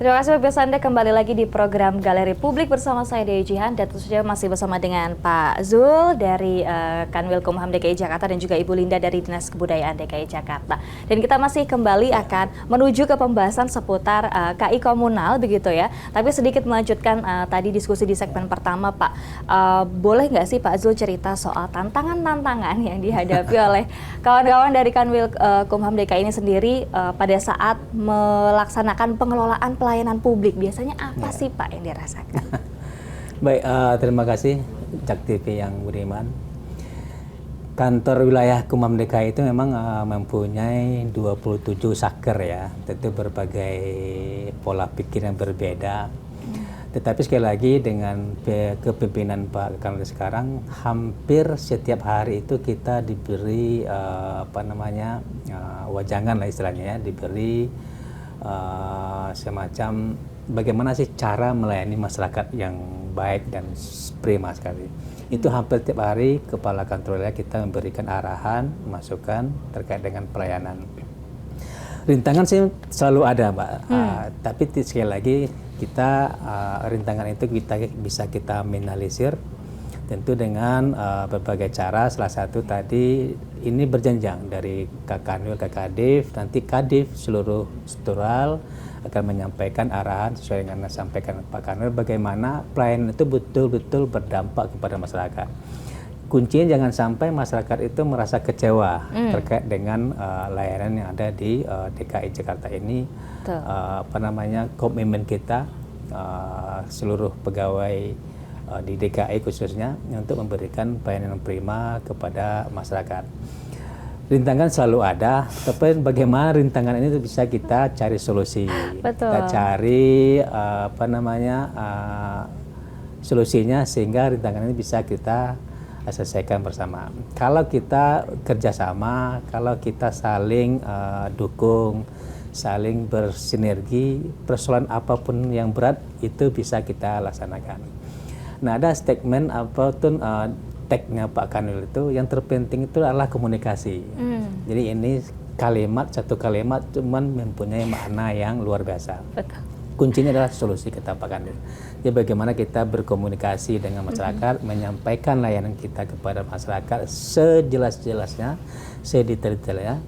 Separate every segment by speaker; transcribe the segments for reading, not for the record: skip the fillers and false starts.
Speaker 1: Terima kasih pemirsa, Anda kembali lagi di program Galeri Publik bersama saya Dewi Jihan, dan tentu saja masih bersama dengan Pak Zul dari Kanwilkumham DKI Jakarta dan juga Ibu Linda dari Dinas Kebudayaan DKI Jakarta. Dan kita masih kembali akan menuju ke pembahasan seputar KI komunal begitu ya. Tapi sedikit melanjutkan tadi diskusi di segmen pertama, Pak. Boleh nggak sih Pak Zul cerita soal tantangan-tantangan yang dihadapi oleh kawan-kawan dari Kanwilkumham DKI ini sendiri pada saat melaksanakan pengelolaan pelayanan publik, biasanya apa sih Pak yang dirasakan?
Speaker 2: Baik, terima kasih Jak TV yang budiman. Kantor wilayah Kumham DKI itu memang mempunyai 27 saker ya, tentu berbagai pola pikir yang berbeda. Tetapi sekali lagi dengan kepemimpinan Pak Kanwil sekarang, hampir setiap hari itu kita diberi wajangan lah istilahnya ya, diberi semacam bagaimana sih cara melayani masyarakat yang baik dan prima sekali. Itu hampir tiap hari kepala kantor wilayah kita memberikan arahan, masukan terkait dengan pelayanan. Rintangan sih selalu ada, Mbak. Tapi sekali lagi kita rintangan itu bisa kita minimalisir tentu dengan berbagai cara. Salah satu tadi ini berjenjang dari Kanwil ke Kadif, nanti Kadif seluruh struktural akan menyampaikan arahan sesuai dengan yang disampaikan Pak Kanwil bagaimana pelayanan itu betul-betul berdampak kepada masyarakat. Kuncinya jangan sampai masyarakat itu merasa kecewa terkait dengan layanan yang ada di DKI Jakarta ini. Komitmen kita seluruh pegawai di DKI khususnya untuk memberikan pelayanan prima kepada masyarakat. Rintangan selalu ada, tapi bagaimana rintangan ini bisa kita cari solusi.
Speaker 1: Betul.
Speaker 2: Kita cari solusinya sehingga rintangan ini bisa kita selesaikan bersama. Kalau kita kerjasama, kalau kita saling dukung, saling bersinergi, persoalan apapun yang berat itu bisa kita laksanakan. Nah, ada statement apapun tagnya Pak Kanwil itu yang terpenting itu adalah komunikasi. Jadi ini satu kalimat cuman mempunyai makna yang luar biasa.
Speaker 1: Betul.
Speaker 2: Kuncinya adalah solusi kata Pak Kanwil. Jadi bagaimana kita berkomunikasi dengan masyarakat, menyampaikan layanan kita kepada masyarakat sejelas-jelasnya, sedetail-detailnya.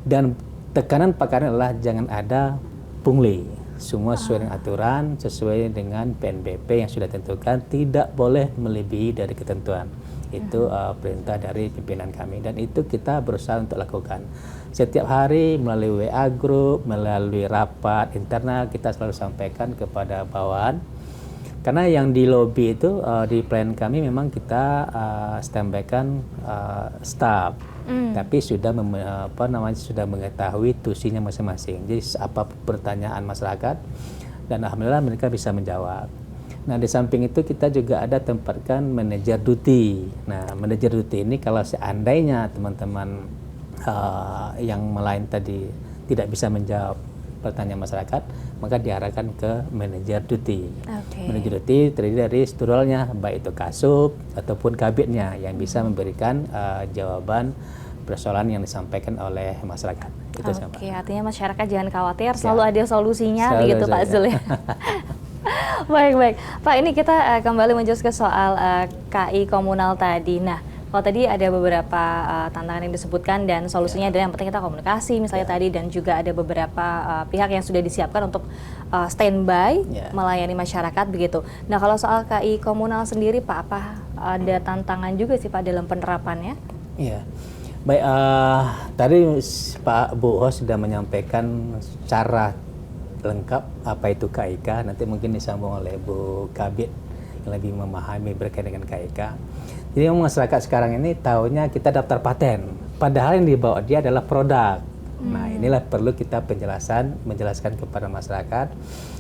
Speaker 2: Dan tekanan Pak Kanwil adalah jangan ada pungli. Semua sesuai dengan aturan, sesuai dengan PNBP yang sudah tentukan, tidak boleh melebihi dari ketentuan. Itu perintah dari pimpinan kami dan itu kita berusaha untuk lakukan. Setiap hari melalui WA group, melalui rapat internal kita selalu sampaikan kepada bawahan. Karena yang di lobby itu di plan kami memang kita standby-kan staff. Tapi sudah sudah mengetahui tusinya masing-masing. Jadi apa pertanyaan masyarakat dan alhamdulillah mereka bisa menjawab. Nah, di samping itu kita juga ada tempatkan manajer duty. Nah, manajer duty ini kalau seandainya teman-teman yang lain tadi tidak bisa menjawab pertanyaan masyarakat, maka diarahkan ke manajer duty. Manajer duty terdiri dari strukturalnya, baik itu kasub ataupun kabitnya yang bisa memberikan jawaban persoalan yang disampaikan oleh masyarakat. Itu
Speaker 1: artinya masyarakat jangan khawatir, selalu ada solusinya, begitu Pak Zul ya. Baik. Pak, ini kita kembali menjelaskan soal KI komunal tadi. Nah, kalau tadi ada beberapa tantangan yang disebutkan dan solusinya adalah yang penting kita komunikasi misalnya tadi, dan juga ada beberapa pihak yang sudah disiapkan untuk standby melayani masyarakat begitu. Nah, kalau soal KI komunal sendiri Pak, apa ada tantangan juga sih Pak dalam penerapannya?
Speaker 2: Iya. Baik, tadi Pak Bu Hos sudah menyampaikan secara lengkap apa itu KIK, nanti mungkin disambung oleh Bu Kabit yang lebih memahami berkaitan dengan KIK. Jadi masyarakat sekarang ini tahunya kita daftar paten, padahal yang dibawa dia adalah produk. Nah, inilah perlu kita menjelaskan kepada masyarakat.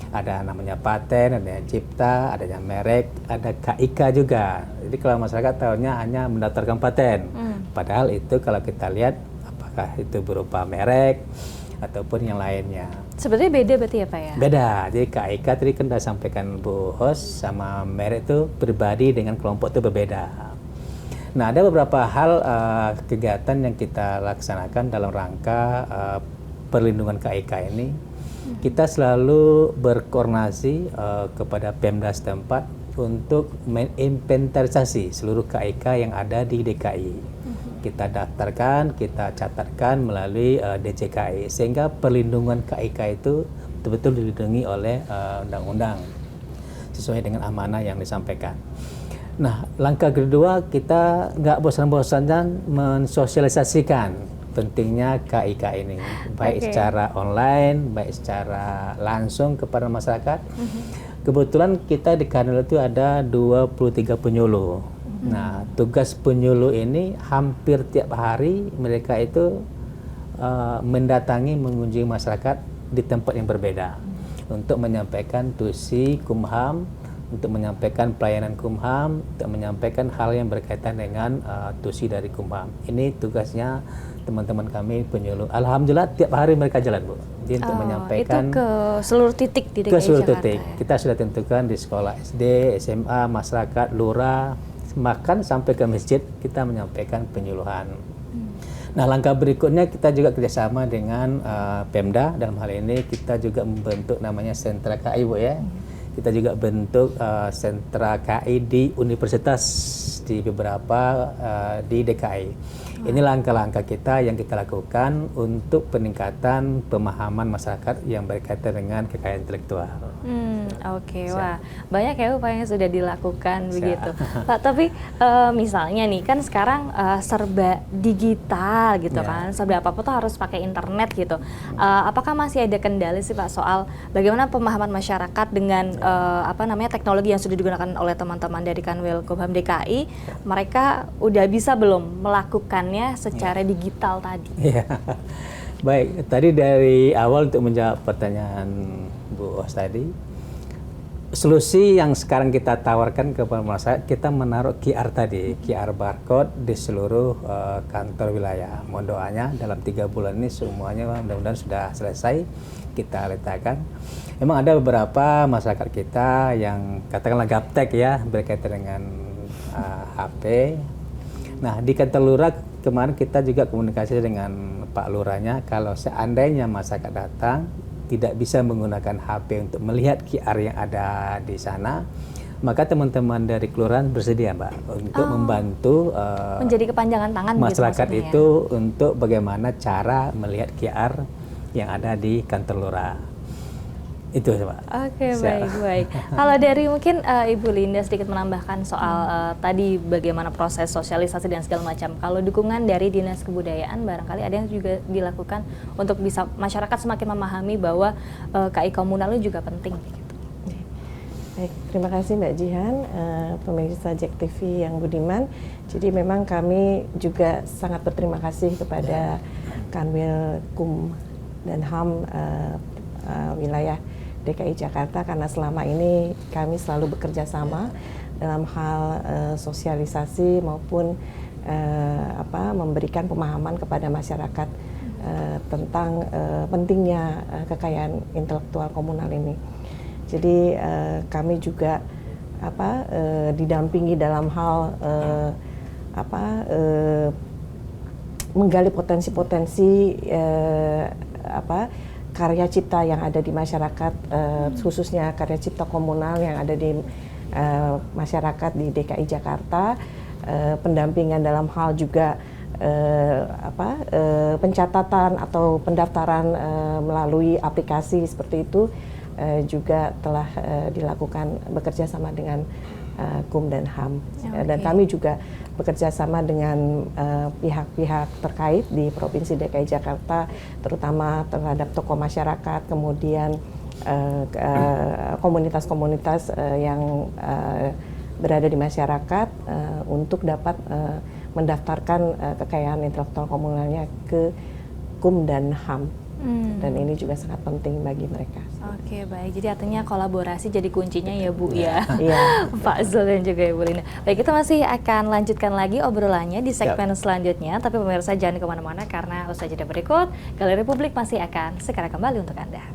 Speaker 2: Ada namanya paten, ada cipta, adanya merek, ada KIK juga. Jadi kalau masyarakat tahunya hanya mendaftarkan paten, padahal itu kalau kita lihat apakah itu berupa merek ataupun yang lainnya.
Speaker 1: Sebenarnya beda berarti ya Pak ya?
Speaker 2: Beda. Jadi KIK tadi kan sudah sampaikan Bu Hos, sama merek itu pribadi dengan kelompok itu berbeda. Nah, ada beberapa hal kegiatan yang kita laksanakan dalam rangka perlindungan KIK ini. kita selalu berkoordinasi kepada Pemda setempat untuk menginventarisasi seluruh KIK yang ada di DKI. Kita daftarkan, kita catatkan melalui DCKI, sehingga perlindungan KIK itu betul-betul dilindungi oleh undang-undang sesuai dengan amanah yang disampaikan. Nah, langkah kedua, kita nggak bosan-bosan mensosialisasikan pentingnya KIK ini, baik secara online, baik secara langsung kepada masyarakat. Kebetulan kita di Kanwil itu ada 23 penyuluh. Nah, tugas penyuluh ini hampir tiap hari mereka itu mendatangi, mengunjungi masyarakat di tempat yang berbeda untuk menyampaikan tusi Kumham, untuk menyampaikan pelayanan Kumham, untuk menyampaikan hal yang berkaitan dengan tusi dari Kumham. Ini tugasnya teman-teman kami penyuluh. Alhamdulillah tiap hari mereka jalan, Bu. Jadi untuk menyampaikan
Speaker 1: itu ke seluruh titik di DKI
Speaker 2: ke seluruh
Speaker 1: Jakarta.
Speaker 2: titik. Kita sudah tentukan di sekolah SD, SMA, masyarakat, lurah, bahkan sampai ke masjid kita menyampaikan penyuluhan. Nah, langkah berikutnya kita juga kerjasama dengan Pemda. Dalam hal ini kita juga membentuk namanya sentra KI, Bu, ya. Kita juga bentuk sentra KI di universitas di beberapa di DKI. Ini langkah-langkah kita yang kita lakukan untuk peningkatan pemahaman masyarakat yang berkaitan dengan kekayaan intelektual.
Speaker 1: Oke, wah banyak ya upaya yang sudah dilakukan begitu, Pak. Tapi misalnya nih kan sekarang serba digital gitu kan, serba apa-apa tuh harus pakai internet gitu. Apakah masih ada kendali sih, Pak, soal bagaimana pemahaman masyarakat dengan teknologi yang sudah digunakan oleh teman-teman dari Kanwil Kumham DKI? Mereka udah bisa belum melakukannya secara digital tadi?
Speaker 2: Iya. Baik, tadi dari awal untuk menjawab pertanyaan Bu Os tadi, solusi yang sekarang kita tawarkan kepada masyarakat, kita menaruh QR tadi, QR barcode di seluruh kantor wilayah. Mohon doanya dalam 3 bulan ini semuanya mudah-mudahan sudah selesai kita letakkan. Memang ada beberapa masyarakat kita yang katakanlah gaptek ya, berkaitan dengan HP. Nah, di kantor lurah kemarin kita juga komunikasi dengan Pak Lurahnya, kalau seandainya masyarakat datang tidak bisa menggunakan HP untuk melihat QR yang ada di sana, maka teman-teman dari kelurahan bersedia, Mbak, untuk membantu
Speaker 1: menjadi kepanjangan tangan
Speaker 2: masyarakat
Speaker 1: gitu
Speaker 2: itu untuk bagaimana cara melihat QR yang ada di kantor lurah. Itu, Pak.
Speaker 1: Oke, baik. Kalau dari mungkin Ibu Linda sedikit menambahkan soal tadi bagaimana proses sosialisasi dan segala macam. Kalau dukungan dari Dinas Kebudayaan barangkali ada yang juga dilakukan untuk bisa masyarakat semakin memahami bahwa KI komunal itu juga penting. Gitu.
Speaker 3: Baik, terima kasih Mbak Jihan, pemirsa JEK TV yang budiman. Jadi memang kami juga sangat berterima kasih kepada Kanwil Kum dan HAM wilayah DKI Jakarta, karena selama ini kami selalu bekerja sama dalam hal sosialisasi maupun memberikan pemahaman kepada masyarakat tentang pentingnya kekayaan intelektual komunal ini. Jadi kami juga didampingi dalam hal menggali potensi-potensi karya cipta yang ada di masyarakat, khususnya karya cipta komunal yang ada di masyarakat di DKI Jakarta, pendampingan dalam hal juga pencatatan atau pendaftaran melalui aplikasi seperti itu juga telah dilakukan bekerja sama dengan Kum dan HAM. Dan kami juga bekerja sama dengan pihak-pihak terkait di Provinsi DKI Jakarta, terutama terhadap tokoh masyarakat, kemudian komunitas-komunitas yang berada di masyarakat untuk dapat mendaftarkan kekayaan intelektual komunalnya ke Kum dan HAM. Dan ini juga sangat penting bagi mereka.
Speaker 1: Oke, baik. Jadi artinya kolaborasi jadi kuncinya ya, Bu, ya.
Speaker 3: Iya.
Speaker 1: Pak Zul dan juga Ibu Linda. Baik, kita masih akan lanjutkan lagi obrolannya di segmen selanjutnya. Tapi pemirsa jangan kemana-mana karena usai jeda berikut, Galeri Publik masih akan segera kembali untuk Anda.